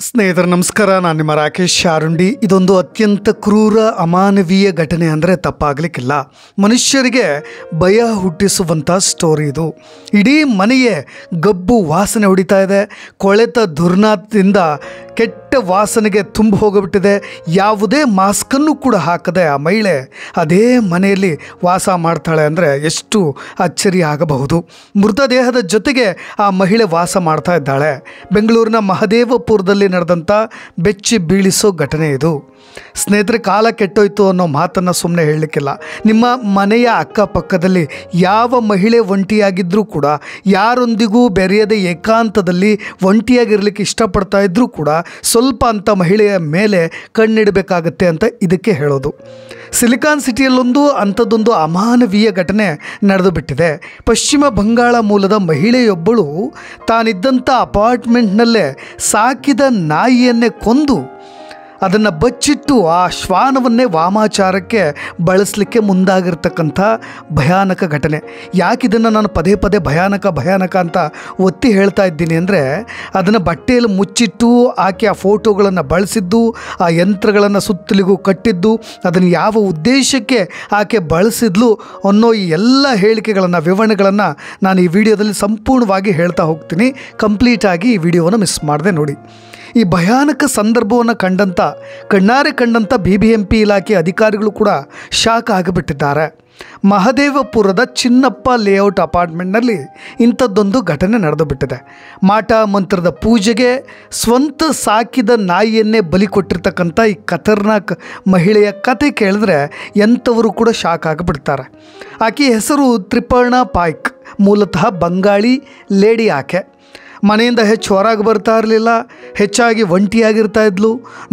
ಸ್ನೇಹಿತರೆ ನಮಸ್ಕಾರ, ನಾನು ನಿಮ್ಮ ರಾಕೇಶ್ ಶಾರುಂಡಿ. ಇದೊಂದು ಅತ್ಯಂತ ಕ್ರೂರ ಅಮಾನವೀಯ ಘಟನೆ ಅಂದರೆ ತಪ್ಪಾಗಲಿಕ್ಕಿಲ್ಲ. ಮನುಷ್ಯರಿಗೆ ಭಯ ಹುಟ್ಟಿಸುವಂಥ ಸ್ಟೋರಿ ಇದು. ಇಡೀ ಮನೆಯೇ ಗಬ್ಬು ವಾಸನೆ ಹೊಡಿತಾ ಇದೆ. ಕೊಳೆತ ದುರ್ನಾಥದಿಂದ ಕೆಟ್ಟ ವಾಸನೆಗೆ ತುಂಬ ಹೋಗಿಬಿಟ್ಟಿದೆ. ಯಾವುದೇ ಮಾಸ್ಕನ್ನು ಕೂಡ ಹಾಕದೆ ಆ ಮಹಿಳೆ ಅದೇ ಮನೆಯಲ್ಲಿ ವಾಸ ಮಾಡ್ತಾಳೆ ಅಂದರೆ ಎಷ್ಟು ಅಚ್ಚರಿ ಆಗಬಹುದು. ಮೃತದೇಹದ ಜೊತೆಗೆ ಆ ಮಹಿಳೆ ವಾಸ ಮಾಡ್ತಾ ಇದ್ದಾಳೆ. ಬೆಂಗಳೂರಿನ ಮಹದೇವಪುರದಲ್ಲಿ ನಡೆದಂಥ ಬೆಚ್ಚಿ ಬೀಳಿಸೋ ಘಟನೆ ಇದು. ಸ್ನೇಹಿತರೆ, ಕಾಲ ಕೆಟ್ಟೋಯ್ತು ಅನ್ನೋ ಮಾತನ್ನು ಸುಮ್ಮನೆ ಹೇಳಲಿಕ್ಕಿಲ್ಲ. ನಿಮ್ಮ ಮನೆಯ ಅಕ್ಕಪಕ್ಕದಲ್ಲಿ ಯಾವ ಮಹಿಳೆ ಒಂಟಿಯಾಗಿದ್ದರೂ ಕೂಡ, ಯಾರೊಂದಿಗೂ ಬೆರೆಯದೆ ಏಕಾಂತದಲ್ಲಿ ಒಂಟಿಯಾಗಿರಲಿಕ್ಕೆ ಇಷ್ಟಪಡ್ತಾ ಇದ್ದರೂ ಕೂಡ ಸ್ವಲ್ಪ ಅಂಥ ಮಹಿಳೆಯ ಮೇಲೆ ಕಣ್ಣಿಡಬೇಕಾಗತ್ತೆ ಅಂತ ಇದಕ್ಕೆ ಹೇಳೋದು. ಸಿಲಿಕಾನ್ ಸಿಟಿಯಲ್ಲೊಂದು ಅಂಥದ್ದೊಂದು ಅಮಾನವೀಯ ಘಟನೆ ನಡೆದು ಬಿಟ್ಟಿದೆ. ಪಶ್ಚಿಮ ಬಂಗಾಳ ಮೂಲದ ಮಹಿಳೆಯೊಬ್ಬಳು ತಾನಿದ್ದಂಥ ಅಪಾರ್ಟ್ಮೆಂಟ್ನಲ್ಲೇ ಸಾಕಿದ ನಾಯಿಯನ್ನೇ ಕೊಂದು ಅದನ್ನು ಬಚ್ಚಿಟ್ಟು ಆ ಶ್ವಾನವನ್ನೇ ವಾಮಾಚಾರಕ್ಕೆ ಬಳಸಲಿಕ್ಕೆ ಮುಂದಾಗಿರ್ತಕ್ಕಂಥ ಭಯಾನಕ ಘಟನೆ. ಯಾಕಿದನ್ನು ನಾನು ಪದೇ ಪದೇ ಭಯಾನಕ ಅಂತ ಒತ್ತಿ ಹೇಳ್ತಾ ಇದ್ದೀನಿ ಅಂದರೆ, ಅದನ್ನು ಬಟ್ಟೆಯಲ್ಲಿ ಮುಚ್ಚಿಟ್ಟು ಆಕೆ ಆ ಫೋಟೋಗಳನ್ನು ಬಳಸಿದ್ದು, ಆ ಯಂತ್ರಗಳನ್ನು ಸುತ್ತಲಿಗೂ ಕಟ್ಟಿದ್ದು, ಅದನ್ನು ಯಾವ ಉದ್ದೇಶಕ್ಕೆ ಆಕೆ ಬಳಸಿದ್ಲು ಅನ್ನೋ ಈ ಎಲ್ಲ ಹೇಳಿಕೆಗಳನ್ನು, ವಿವರಣೆಗಳನ್ನು ನಾನು ಈ ವಿಡಿಯೋದಲ್ಲಿ ಸಂಪೂರ್ಣವಾಗಿ ಹೇಳ್ತಾ ಹೋಗ್ತೀನಿ. ಕಂಪ್ಲೀಟಾಗಿ ಈ ವಿಡಿಯೋವನ್ನು ಮಿಸ್ ಮಾಡದೆ ನೋಡಿ. ಈ ಭಯಾನಕ ಸಂದರ್ಭವನ್ನು ಕಣ್ಣಾರೆ ಕಂಡಂಥ BBMP ಇಲಾಖೆ ಅಧಿಕಾರಿಗಳು ಕೂಡ ಶಾಕ್ ಆಗಿಬಿಟ್ಟಿದ್ದಾರೆ. ಮಹದೇವಪುರದ ಚಿನ್ನಪ್ಪ ಲೇಔಟ್ ಅಪಾರ್ಟ್ಮೆಂಟ್ನಲ್ಲಿ ಇಂಥದ್ದೊಂದು ಘಟನೆ ನಡೆದು ಬಿಟ್ಟಿದೆ. ಮಾಟ ಮಂತ್ರದ ಪೂಜೆಗೆ ಸ್ವಂತ ಸಾಕಿದ ನಾಯಿಯನ್ನೇ ಬಲಿ ಕೊಟ್ಟಿರ್ತಕ್ಕಂಥ ಈ ಖತರ್ನಾಕ್ ಮಹಿಳೆಯ ಕತೆ ಕೇಳಿದ್ರೆ ಎಂಥವರು ಕೂಡ ಶಾಕ್ ಆಗಿಬಿಡ್ತಾರೆ. ಆಕೆ ಹೆಸರು ತ್ರಿಪರ್ಣ ಪಾಯ್ಕ್. ಮೂಲತಃ ಬಂಗಾಳಿ ಲೇಡಿ ಆಕೆ. ಮನೆಯಿಂದ ಹೆಚ್ಚು ಹೊರಗೆ ಬರ್ತಾ ಇರಲಿಲ್ಲ. ಹೆಚ್ಚಾಗಿ ಒಂಟಿಯಾಗಿರ್ತಾ ಇದ್ಲು.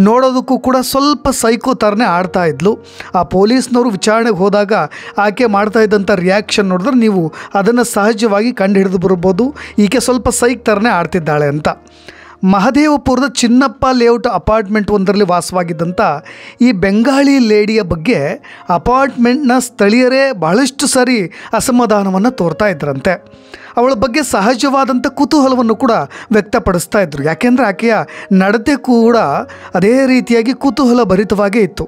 ನೋಡೋದಕ್ಕೂ ಕೂಡ ಸ್ವಲ್ಪ ಸೈಕೋ ಥರನೇ ಆಡ್ತಾ ಇದ್ಲು. ಆ ಪೊಲೀಸ್ನವರು ವಿಚಾರಣೆಗೆ ಹೋದಾಗ ಆಕೆ ಮಾಡ್ತಾ ಇದ್ದಂಥ ರಿಯಾಕ್ಷನ್ ನೋಡಿದ್ರೆ ನೀವು ಅದನ್ನು ಸಹಜವಾಗಿ ಕಂಡು ಹಿಡಿದು ಬರ್ಬೋದು, ಈಕೆ ಸ್ವಲ್ಪ ಸೈಕ್ ಥರನೇ ಆಡ್ತಿದ್ದಾಳೆ ಅಂತ. ಮಹದೇವಪುರದ ಚಿನ್ನಪ್ಪ ಲೇಔಟ್ ಅಪಾರ್ಟ್ಮೆಂಟ್ ಒಂದರಲ್ಲಿ ವಾಸವಾಗಿದ್ದಂಥ ಈ ಬೆಂಗಾಳಿ ಲೇಡಿಯ ಬಗ್ಗೆ ಅಪಾರ್ಟ್ಮೆಂಟ್ನ ಸ್ಥಳೀಯರೇ ಬಹಳಷ್ಟು ಸಾರಿ ಅಸಮಾಧಾನವನ್ನು ತೋರ್ತಾ ಇದ್ರಂತೆ. ಅವಳ ಬಗ್ಗೆ ಸಹಜವಾದಂಥ ಕುತೂಹಲವನ್ನು ಕೂಡ ವ್ಯಕ್ತಪಡಿಸ್ತಾ ಇದ್ದರು. ಯಾಕೆಂದರೆ ಆಕೆಯ ನಡತೆ ಕೂಡ ಅದೇ ರೀತಿಯಾಗಿ ಕುತೂಹಲ ಭರಿತವಾಗೇ ಇತ್ತು.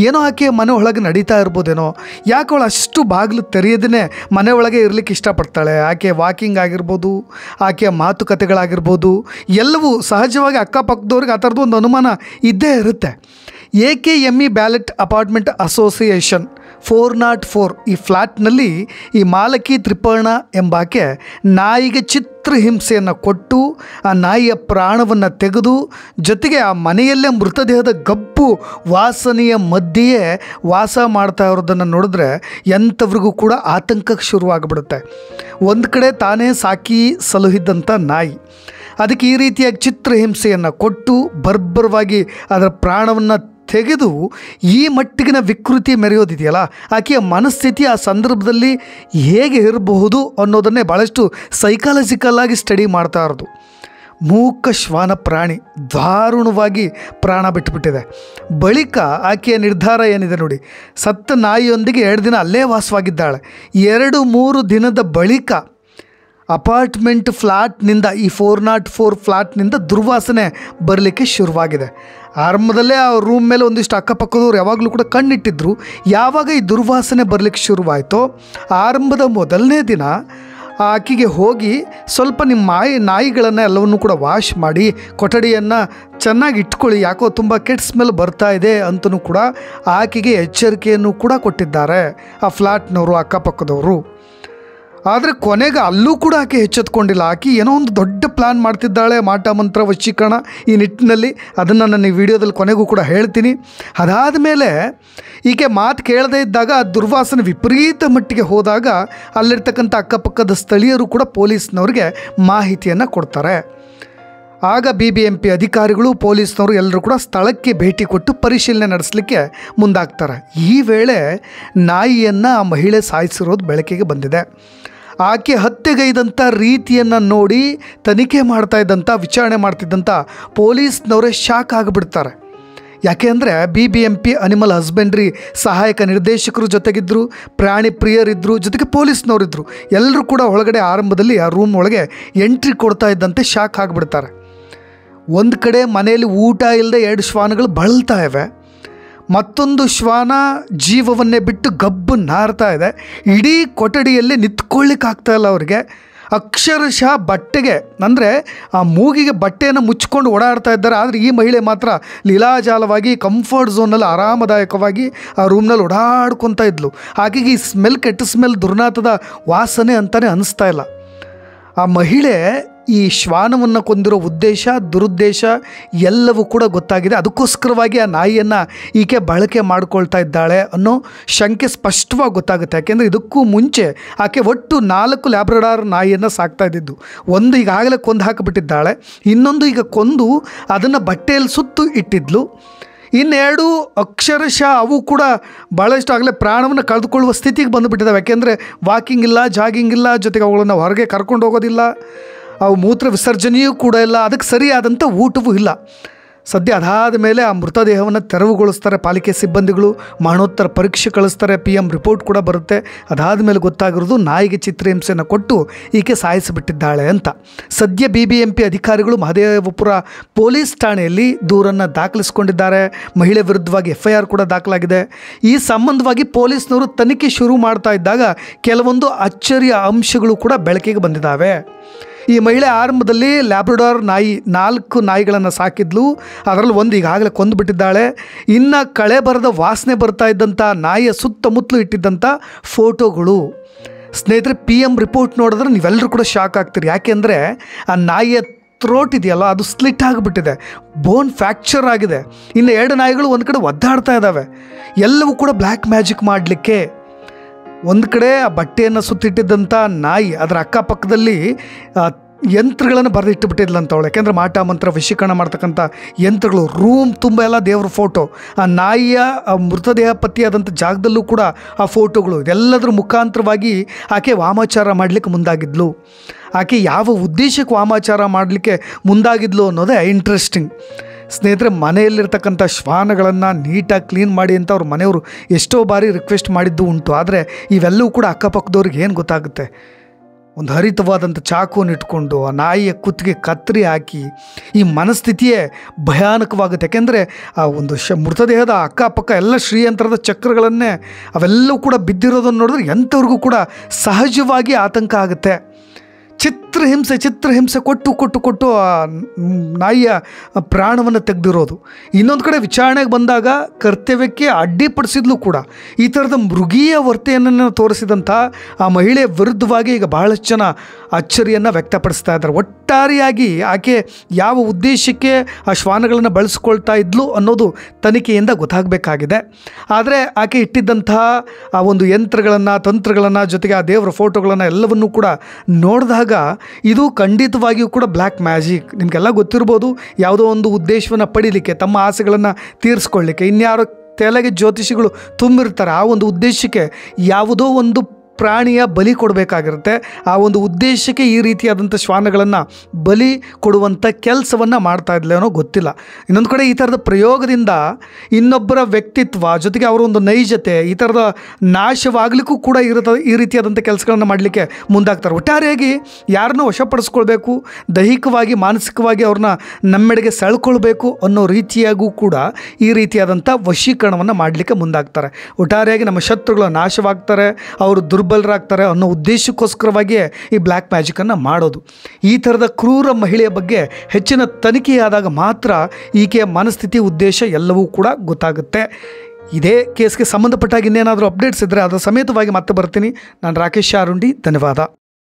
ಏನೋ ಆಕೆಯ ಮನೆ ಒಳಗೆ ನಡೀತಾ ಇರ್ಬೋದೇನೋ, ಯಾಕೆ ಅವಳು ಅಷ್ಟು ಬಾಗಿಲು ತೆರೆಯದೇ ಮನೆ ಒಳಗೆ ಇರಲಿಕ್ಕೆ ಇಷ್ಟಪಡ್ತಾಳೆ. ಆಕೆ ವಾಕಿಂಗ್ ಆಗಿರ್ಬೋದು, ಆಕೆಯ ಮಾತುಕತೆಗಳಾಗಿರ್ಬೋದು, ಎಲ್ಲವೂ ಸಹಜವಾಗಿ ಅಕ್ಕಪಕ್ಕದವ್ರಿಗೆ ಆ ಥರದ್ದು ಒಂದು ಅನುಮಾನ ಇದ್ದೇ ಇರುತ್ತೆ. AKME ಬ್ಯಾಲೆಟ್ ಅಪಾರ್ಟ್ಮೆಂಟ್ ಅಸೋಸಿಯೇಷನ್ 404 ಈ ಫ್ಲ್ಯಾಟ್ನಲ್ಲಿ ಈ ಮಾಲಕಿ ತ್ರಿಪರ್ಣ ಎಂಬಾಕೆ ನಾಯಿಗೆ ಚಿತ್ರಹಿಂಸೆಯನ್ನು ಕೊಟ್ಟು ಆ ನಾಯಿಯ ಪ್ರಾಣವನ್ನು ತೆಗೆದು, ಜೊತೆಗೆ ಆ ಮನೆಯಲ್ಲೇ ಮೃತದೇಹದ ಗಬ್ಬು ವಾಸನೆಯ ಮಧ್ಯೆಯೇ ವಾಸ ಮಾಡ್ತಾ ಇರೋದನ್ನು ನೋಡಿದ್ರೆ ಎಂಥವ್ರಿಗೂ ಕೂಡ ಆತಂಕಕ್ಕೆ ಶುರುವಾಗಿಬಿಡುತ್ತೆ. ಒಂದು ಕಡೆ ತಾನೇ ಸಾಕಿ ಸಲುಹಿದ್ದಂಥ ನಾಯಿ, ಅದಕ್ಕೆ ಈ ರೀತಿಯಾಗಿ ಚಿತ್ರಹಿಂಸೆಯನ್ನು ಕೊಟ್ಟು ಬರ್ಬರವಾಗಿ ಅದರ ಪ್ರಾಣವನ್ನು ತೆಗೆದು ಈ ಮಟ್ಟಿಗಿನ ವಿಕೃತಿ ಮೆರೆಯೋದಿದೆಯಲ್ಲ, ಆಕೆಯ ಮನಸ್ಥಿತಿ ಆ ಸಂದರ್ಭದಲ್ಲಿ ಹೇಗೆ ಇರಬಹುದು ಅನ್ನೋದನ್ನೇ ಭಾಳಷ್ಟು ಸೈಕಾಲಜಿಕಲ್ಲಾಗಿ ಸ್ಟಡಿ ಮಾಡ್ತಾ ಇರೋದು. ಮೂಕ ಶ್ವಾನ ಪ್ರಾಣಿ ದಾರುಣವಾಗಿ ಪ್ರಾಣ ಬಿಟ್ಟುಬಿಟ್ಟಿದೆ. ಬಳಿಕ ಆಕೆಯ ನಿರ್ಧಾರ ಏನಿದೆ ನೋಡಿ, ಸತ್ತ ನಾಯಿಯೊಂದಿಗೆ 2 ದಿನ ಅಲ್ಲೇ ವಾಸವಾಗಿದ್ದಾಳೆ. 2-3 ದಿನದ ಬಳಿಕ ಅಪಾರ್ಟ್ಮೆಂಟ್ ಫ್ಲ್ಯಾಟ್ನಿಂದ, ಈ 404 ಫ್ಲ್ಯಾಟ್ನಿಂದ ದುರ್ವಾಸನೆ ಬರಲಿಕ್ಕೆ ಶುರುವಾಗಿದೆ. ಆರಂಭದಲ್ಲೇ ಆ ರೂಮ್ ಮೇಲೆ ಒಂದಿಷ್ಟು ಅಕ್ಕಪಕ್ಕದವ್ರು ಯಾವಾಗಲೂ ಕೂಡ ಕಣ್ಣಿಟ್ಟಿದ್ರು. ಯಾವಾಗ ಈ ದುರ್ವಾಸನೆ ಬರಲಿಕ್ಕೆ ಶುರುವಾಯಿತೋ, ಆರಂಭದ ಮೊದಲನೇ ದಿನ ಆಕೆಗೆ ಹೋಗಿ ಸ್ವಲ್ಪ ನಿಮ್ಮ ನಾಯಿಗಳನ್ನು ಎಲ್ಲವನ್ನೂ ಕೂಡ ವಾಶ್ ಮಾಡಿ ಕೊಠಡಿಯನ್ನು ಚೆನ್ನಾಗಿ ಇಟ್ಕೊಳ್ಳಿ, ಯಾಕೋ ತುಂಬ ಕೆಟ್ಟ ಸ್ಮೆಲ್ ಬರ್ತಾ ಇದೆ ಅಂತಲೂ ಕೂಡ ಆಕೆಗೆ ಎಚ್ಚರಿಕೆಯನ್ನು ಕೂಡ ಕೊಟ್ಟಿದ್ದಾರೆ ಆ ಫ್ಲ್ಯಾಟ್ನವರು, ಅಕ್ಕಪಕ್ಕದವರು. ಆದರೆ ಕೊನೆಗೆ ಅಲ್ಲೂ ಕೂಡ ಆಕೆ ಎಚ್ಚೆತ್ಕೊಂಡಿಲ್ಲ. ಆಕೆ ಏನೋ ಒಂದು ದೊಡ್ಡ ಪ್ಲ್ಯಾನ್ ಮಾಡ್ತಿದ್ದಾಳೆ, ಮಾಟ ಮಂತ್ರ ವಶೀಕರಣ ಈ ನಿಟ್ಟಿನಲ್ಲಿ. ಅದನ್ನು ನಾನು ಈ ವಿಡಿಯೋದಲ್ಲಿ ಕೊನೆಗೂ ಕೂಡ ಹೇಳ್ತೀನಿ. ಅದಾದ ಮೇಲೆ ಈಕೆ ಮಾತು ಕೇಳದೇ ಇದ್ದಾಗ ಆ ದುರ್ವಾಸನೆ ವಿಪರೀತ ಮಟ್ಟಿಗೆ ಹೋದಾಗ ಅಲ್ಲಿರ್ತಕ್ಕಂಥ ಅಕ್ಕಪಕ್ಕದ ಸ್ಥಳೀಯರು ಕೂಡ ಪೊಲೀಸ್ನವ್ರಿಗೆ ಮಾಹಿತಿಯನ್ನು ಕೊಡ್ತಾರೆ. ಆಗ BBMP ಅಧಿಕಾರಿಗಳು, ಪೊಲೀಸ್ನವರು ಎಲ್ಲರೂ ಕೂಡ ಸ್ಥಳಕ್ಕೆ ಭೇಟಿ ಕೊಟ್ಟು ಪರಿಶೀಲನೆ ನಡೆಸಲಿಕ್ಕೆ ಮುಂದಾಗ್ತಾರೆ. ಈ ವೇಳೆ ನಾಯಿಯನ್ನು ಆ ಮಹಿಳೆ ಸಾಯಿಸಿರೋದು ಬೆಳಕಿಗೆ ಬಂದಿದೆ. ಆಕೆ ಹತ್ಯೆಗೈದಂಥ ರೀತಿಯನ್ನು ನೋಡಿ ತನಿಖೆ ಮಾಡ್ತಾ ಇದ್ದಂಥ, ವಿಚಾರಣೆ ಮಾಡ್ತಿದ್ದಂಥ ಪೊಲೀಸ್ನವರೇ ಶಾಕ್ ಆಗಿಬಿಡ್ತಾರೆ. ಯಾಕೆ ಅಂದರೆ BBMP ಅನಿಮಲ್ ಹಸ್ಬೆಂಡ್ರಿ ಸಹಾಯಕ ನಿರ್ದೇಶಕರು ಜೊತೆಗಿದ್ದರು, ಪ್ರಾಣಿ ಪ್ರಿಯರಿದ್ದರು, ಜೊತೆಗೆ ಪೊಲೀಸ್ನವರಿದ್ದರು. ಎಲ್ಲರೂ ಕೂಡ ಒಳಗಡೆ ಆರಂಭದಲ್ಲಿ ಆ ರೂಮ್ ಒಳಗೆ ಎಂಟ್ರಿ ಕೊಡ್ತಾ ಇದ್ದಂತೆ ಶಾಕ್ ಆಗಿಬಿಡ್ತಾರೆ. ಒಂದು ಕಡೆ ಮನೆಯಲ್ಲಿ ಊಟ ಇಲ್ಲದೆ 2 ಶ್ವಾನಗಳು ಬಳಲ್ತಾ ಇವೆ, ಮತ್ತೊಂದು ಶ್ವಾನ ಜೀವವನ್ನೇ ಬಿಟ್ಟು ಗಬ್ಬು ನಾರ್ತಾ ಇದೆ. ಇಡೀ ಕೊಠಡಿಯಲ್ಲಿ ನಿಂತ್ಕೊಳ್ಳಿಕ್ಕಾಗ್ತಾ ಇಲ್ಲ ಅವ್ರಿಗೆ. ಅಕ್ಷರಶಃ ಬಟ್ಟೆಗೆ ಅಂದರೆ ಆ ಮೂಗಿಗೆ ಬಟ್ಟೆಯನ್ನು ಮುಚ್ಕೊಂಡು ಓಡಾಡ್ತಾ ಇದ್ದಾರೆ. ಆದರೆ ಈ ಮಹಿಳೆ ಮಾತ್ರ ಲೀಲಾಜಾಲವಾಗಿ ಕಂಫರ್ಟ್ ಝೋನಲ್ಲಿ ಆರಾಮದಾಯಕವಾಗಿ ಆ ರೂಮ್ನಲ್ಲಿ ಓಡಾಡ್ಕೊತಾ ಇದ್ಲು. ಹಾಗಾಗಿ ಈ ಸ್ಮೆಲ್, ಕೆಟ್ಟ ಸ್ಮೆಲ್, ದುರ್ನಾಥದ ವಾಸನೆ ಅಂತಲೇ ಅನ್ನಿಸ್ತಾ ಇಲ್ಲ. ಆ ಮಹಿಳೆ ಈ ಶ್ವಾನವನ್ನು ಕೊಂದಿರೋ ಉದ್ದೇಶ, ದುರುದ್ದೇಶ ಎಲ್ಲವೂ ಕೂಡ ಗೊತ್ತಾಗಿದೆ. ಅದಕ್ಕೋಸ್ಕರವಾಗಿ ಆ ನಾಯಿಯನ್ನು ಈಕೆ ಬಳಕೆ ಮಾಡ್ಕೊಳ್ತಾ ಇದ್ದಾಳೆ ಅನ್ನೋ ಶಂಕೆ ಸ್ಪಷ್ಟವಾಗಿ ಗೊತ್ತಾಗುತ್ತೆ. ಯಾಕೆಂದರೆ ಇದಕ್ಕೂ ಮುಂಚೆ ಆಕೆ ಒಟ್ಟು 4 ಲ್ಯಾಬ್ರಡಾರ್ ನಾಯಿಯನ್ನು ಸಾಕ್ತಾ ಇದ್ದಿದ್ದು. ಒಂದು ಈಗಾಗಲೇ ಕೊಂದು ಹಾಕಿಬಿಟ್ಟಿದ್ದಾಳೆ, ಇನ್ನೊಂದು ಈಗ ಕೊಂದು ಅದನ್ನು ಬಟ್ಟೆಯಲ್ಲಿ ಸುತ್ತು ಇಟ್ಟಿದ್ಲು. ಇನ್ನೆರಡು ಅಕ್ಷರಶಃ ಅವು ಕೂಡ ಭಾಳಷ್ಟು ಆಗಲೇ ಪ್ರಾಣವನ್ನು ಕಳೆದುಕೊಳ್ಳುವ ಸ್ಥಿತಿಗೆ ಬಂದುಬಿಟ್ಟಿದ್ದಾವೆ. ಯಾಕೆಂದರೆ ವಾಕಿಂಗ್ ಇಲ್ಲ, ಜಾಗಿಂಗ್ ಇಲ್ಲ, ಜೊತೆಗೆ ಅವುಗಳನ್ನು ಹೊರಗೆ ಕರ್ಕೊಂಡು ಹೋಗೋದಿಲ್ಲ, ಅವು ಮೂತ್ರ ವಿಸರ್ಜನೆಯೂ ಕೂಡ ಇಲ್ಲ, ಅದಕ್ಕೆ ಸರಿಯಾದಂಥ ಊಟವೂ ಇಲ್ಲ. ಸದ್ಯ ಅದಾದ ಮೇಲೆ ಆ ಮೃತದೇಹವನ್ನು ತೆರವುಗೊಳಿಸ್ತಾರೆ ಪಾಲಿಕೆ ಸಿಬ್ಬಂದಿಗಳು, ಮರಣೋತ್ತರ ಪರೀಕ್ಷೆ ಕಳಿಸ್ತಾರೆ, PM ರಿಪೋರ್ಟ್ ಕೂಡ ಬರುತ್ತೆ. ಅದಾದ ಮೇಲೆ ಗೊತ್ತಾಗಿರೋದು ನಾಯಿಗೆ ಚಿತ್ರಹಿಂಸೆಯನ್ನು ಕೊಟ್ಟು ಈಕೆ ಸಾಯಿಸಿಬಿಟ್ಟಿದ್ದಾಳೆ ಅಂತ. ಸದ್ಯ BBMP ಅಧಿಕಾರಿಗಳು ಮಹದೇವಪುರ ಪೊಲೀಸ್ ಠಾಣೆಯಲ್ಲಿ ದೂರನ್ನು ದಾಖಲಿಸಿಕೊಂಡಿದ್ದಾರೆ. ಮಹಿಳೆ ವಿರುದ್ಧವಾಗಿ FIR ಕೂಡ ದಾಖಲಾಗಿದೆ. ಈ ಸಂಬಂಧವಾಗಿ ಪೊಲೀಸ್ನವರು ತನಿಖೆ ಶುರು ಮಾಡ್ತಾ ಇದ್ದಾಗ ಕೆಲವೊಂದು ಅಚ್ಚರಿಯ ಅಂಶಗಳು ಕೂಡ ಬೆಳಕಿಗೆ ಬಂದಿದ್ದಾವೆ. ಈ ಮಹಿಳೆ ಆರಂಭದಲ್ಲಿ ಲ್ಯಾಬ್ರಡಾರ್ ನಾಯಿ 4 ನಾಯಿಗಳನ್ನು ಸಾಕಿದ್ಲು. ಅದರಲ್ಲಿ ಒಂದು ಈಗಾಗಲೇ ಕೊಂದುಬಿಟ್ಟಿದ್ದಾಳೆ. ಇನ್ನು ಕಳೆ ಬರದ ವಾಸನೆ ಬರ್ತಾ ಇದ್ದಂಥ ನಾಯಿಯ ಸುತ್ತಮುತ್ತಲು ಇಟ್ಟಿದ್ದಂಥ ಫೋಟೋಗಳು. ಸ್ನೇಹಿತರೆ, PM ರಿಪೋರ್ಟ್ ನೋಡಿದ್ರೆ ನೀವೆಲ್ಲರೂ ಕೂಡ ಶಾಕ್ ಆಗ್ತೀರಿ. ಯಾಕೆಂದರೆ ಆ ನಾಯಿಯ ಥ್ರೋಟ್ ಇದೆಯಲ್ಲ, ಅದು ಸ್ಲಿಟ್ ಆಗಿಬಿಟ್ಟಿದೆ, ಬೋನ್ ಫ್ರ್ಯಾಕ್ಚರ್ ಆಗಿದೆ. ಇನ್ನು 2 ನಾಯಿಗಳು ಒಂದು ಕಡೆ ಒದ್ದಾಡ್ತಾ ಇದ್ದಾವೆ. ಎಲ್ಲವೂ ಕೂಡ ಬ್ಲ್ಯಾಕ್ ಮ್ಯಾಜಿಕ್ ಮಾಡಲಿಕ್ಕೆ. ಒಂದು ಕಡೆ ಆ ಬಟ್ಟೆಯನ್ನು ಸುತ್ತಿಟ್ಟಿದ್ದಂಥ ನಾಯಿ, ಅದರ ಅಕ್ಕಪಕ್ಕದಲ್ಲಿ ಯಂತ್ರಗಳನ್ನು ಬರೆದಿಟ್ಟುಬಿಟ್ಟಿದ್ಲಂತ ಅವಳು. ಯಾಕೆಂದರೆ ಮಾಟ ಮಂತ್ರ ವಶೀಕರಣ ಮಾಡ್ತಕ್ಕಂಥ ಯಂತ್ರಗಳು, ರೂಮ್ ತುಂಬ ಎಲ್ಲ ದೇವ್ರ ಫೋಟೋ, ಆ ನಾಯಿಯ ಮೃತದೇಹ ಪತ್ತೆಯಾದಂಥ ಜಾಗದಲ್ಲೂ ಕೂಡ ಆ ಫೋಟೋಗಳು, ಇದೆಲ್ಲದರ ಮುಖಾಂತರವಾಗಿ ಆಕೆ ವಾಮಾಚಾರ ಮಾಡಲಿಕ್ಕೆ ಮುಂದಾಗಿದ್ಲು. ಆಕೆ ಯಾವ ಉದ್ದೇಶಕ್ಕೆ ವಾಮಾಚಾರ ಮಾಡಲಿಕ್ಕೆ ಮುಂದಾಗಿದ್ಲು ಅನ್ನೋದೇ ಇಂಟ್ರೆಸ್ಟಿಂಗ್. ಸ್ನೇಹಿತರೆ, ಮನೆಯಲ್ಲಿರ್ತಕ್ಕಂಥ ಶ್ವಾನಗಳನ್ನು ನೀಟಾಗಿ ಕ್ಲೀನ್ ಮಾಡಿ ಅಂತ ಅವ್ರ ಮನೆಯವರು ಎಷ್ಟೋ ಬಾರಿ ರಿಕ್ವೆಸ್ಟ್ ಮಾಡಿದ್ದು ಉಂಟು. ಆದರೆ ಇವೆಲ್ಲವೂ ಕೂಡ ಅಕ್ಕಪಕ್ಕದವ್ರಿಗೆ ಏನು ಗೊತ್ತಾಗುತ್ತೆ? ಒಂದು ಹರಿತವಾದಂಥ ಚಾಕುವನ್ನು ಇಟ್ಕೊಂಡು ಆ ನಾಯಿಯ ಕುತ್ತಿಗೆ ಕತ್ತರಿ ಹಾಕಿ, ಈ ಮನಸ್ಥಿತಿಯೇ ಭಯಾನಕವಾಗುತ್ತೆ. ಯಾಕೆಂದರೆ ಆ ಒಂದು ಮೃತದೇಹದ ಅಕ್ಕಪಕ್ಕ ಎಲ್ಲ ಶ್ರೀಯಂತ್ರದ ಚಕ್ರಗಳನ್ನೇ ಅವೆಲ್ಲವೂ ಕೂಡ ಬಿದ್ದಿರೋದನ್ನು ನೋಡಿದ್ರೆ ಎಂಥವ್ರಿಗೂ ಕೂಡ ಸಹಜವಾಗಿ ಆತಂಕ ಆಗುತ್ತೆ. ಚಿತ್ರಹಿಂಸೆ ಕೊಟ್ಟು ಆ ನಾಯಿಯ ಪ್ರಾಣವನ್ನು ತೆಗೆದಿರೋದು. ಇನ್ನೊಂದು ಕಡೆ ವಿಚಾರಣೆಗೆ ಬಂದಾಗ ಕರ್ತವ್ಯಕ್ಕೆ ಅಡ್ಡಿಪಡಿಸಿದ್ಲು ಕೂಡ. ಈ ಥರದ ಮೃಗೀಯ ವರ್ತನೆಯನ್ನು ತೋರಿಸಿದಂಥ ಆ ಮಹಿಳೆಯ ವಿರುದ್ಧವಾಗಿ ಈಗ ಬಹಳಷ್ಟು ಜನ ಅಚ್ಚರಿಯನ್ನು ವ್ಯಕ್ತಪಡಿಸ್ತಾ ಇದ್ದಾರೆ. ಒಟ್ಟಾರೆಯಾಗಿ ಆಕೆ ಯಾವ ಉದ್ದೇಶಕ್ಕೆ ಆ ಶ್ವಾನಗಳನ್ನು ಬಳಸ್ಕೊಳ್ತಾ ಇದ್ಲು ಅನ್ನೋದು ತನಿಖೆಯಿಂದ ಗೊತ್ತಾಗಬೇಕಾಗಿದೆ. ಆದರೆ ಆಕೆ ಇಟ್ಟಿದ್ದಂತಹ ಆ ಒಂದು ಯಂತ್ರಗಳನ್ನು, ತಂತ್ರಗಳನ್ನು, ಜೊತೆಗೆ ಆ ದೇವರ ಫೋಟೋಗಳನ್ನು ಎಲ್ಲವನ್ನೂ ಕೂಡ ನೋಡಿದಾಗ ಇದು ಖಂಡಿತವಾಗಿಯೂ ಕೂಡ ಬ್ಲ್ಯಾಕ್ ಮ್ಯಾಜಿಕ್. ನಿಮಗೆಲ್ಲ ಗೊತ್ತಿರ್ಬೋದು, ಯಾವುದೋ ಒಂದು ಉದ್ದೇಶವನ್ನು ಪಡೀಲಿಕ್ಕೆ, ತಮ್ಮ ಆಸೆಗಳನ್ನು ತೀರಿಸ್ಕೊಳ್ಳಿಕ್ಕೆ ಇನ್ಯಾರೋ ತಲೆಗೆ ಜ್ಯೋತಿಷಿಗಳು ತುಂಬಿರ್ತಾರೆ. ಆ ಒಂದು ಉದ್ದೇಶಕ್ಕೆ ಯಾವುದೋ ಒಂದು ಪ್ರಾಣಿಯ ಬಲಿ ಕೊಡಬೇಕಾಗಿರುತ್ತೆ. ಆ ಒಂದು ಉದ್ದೇಶಕ್ಕೆ ಈ ರೀತಿಯಾದಂಥ ಶ್ವಾನಗಳನ್ನು ಬಲಿ ಕೊಡುವಂಥ ಕೆಲಸವನ್ನು ಮಾಡ್ತಾ ಇದ್ಲೇನೋ ಗೊತ್ತಿಲ್ಲ. ಇನ್ನೊಂದು ಕಡೆ ಈ ಥರದ ಪ್ರಯೋಗದಿಂದ ಇನ್ನೊಬ್ಬರ ವ್ಯಕ್ತಿತ್ವ, ಜೊತೆಗೆ ಅವರ ಒಂದು ನೈಜತೆ ಈ ಥರದ ನಾಶವಾಗಲಿಕ್ಕೂ ಕೂಡ ಈ ರೀತಿಯಾದಂಥ ಕೆಲಸಗಳನ್ನು ಮಾಡಲಿಕ್ಕೆ ಮುಂದಾಗ್ತಾರೆ. ಒಟ್ಟಾರೆಯಾಗಿ ಯಾರನ್ನೂ ವಶಪಡಿಸ್ಕೊಳ್ಬೇಕು, ದೈಹಿಕವಾಗಿ ಮಾನಸಿಕವಾಗಿ ಅವ್ರನ್ನ ನಮ್ಮೆಡೆಗೆ ಸೆಳ್ಕೊಳ್ಬೇಕು ಅನ್ನೋ ರೀತಿಯಾಗೂ ಕೂಡ ಈ ರೀತಿಯಾದಂಥ ವಶೀಕರಣವನ್ನು ಮಾಡಲಿಕ್ಕೆ ಮುಂದಾಗ್ತಾರೆ. ಒಟ್ಟಾರೆಯಾಗಿ ನಮ್ಮ ಶತ್ರುಗಳು ನಾಶವಾಗ್ತಾರೆ, ಅವರು ದುರ್ಬಲರಾಗ್ತಾರೆ ಅನ್ನೋ ಉದ್ದೇಶಕ್ಕೋಸ್ಕರವಾಗಿಯೇ ಈ ಬ್ಲ್ಯಾಕ್ ಮ್ಯಾಜಿಕನ್ನು ಮಾಡೋದು. ಈ ಥರದ ಕ್ರೂರ ಮಹಿಳೆಯ ಬಗ್ಗೆ ಹೆಚ್ಚಿನ ತನಿಖೆಯಾದಾಗ ಮಾತ್ರ ಈಕೆಯ ಮನಸ್ಥಿತಿ, ಉದ್ದೇಶ ಎಲ್ಲವೂ ಕೂಡ ಗೊತ್ತಾಗುತ್ತೆ. ಇದೇ ಕೇಸ್ಗೆ ಸಂಬಂಧಪಟ್ಟಾಗ ಇನ್ನೇನಾದರೂ ಅಪ್ಡೇಟ್ಸ್ ಇದ್ದರೆ ಅದರ ಸಮೇತವಾಗಿ ಮತ್ತೆ ಬರ್ತೀನಿ. ನಾನು ರಾಕೇಶ್ ಶಾರುಂಡಿ, ಧನ್ಯವಾದ.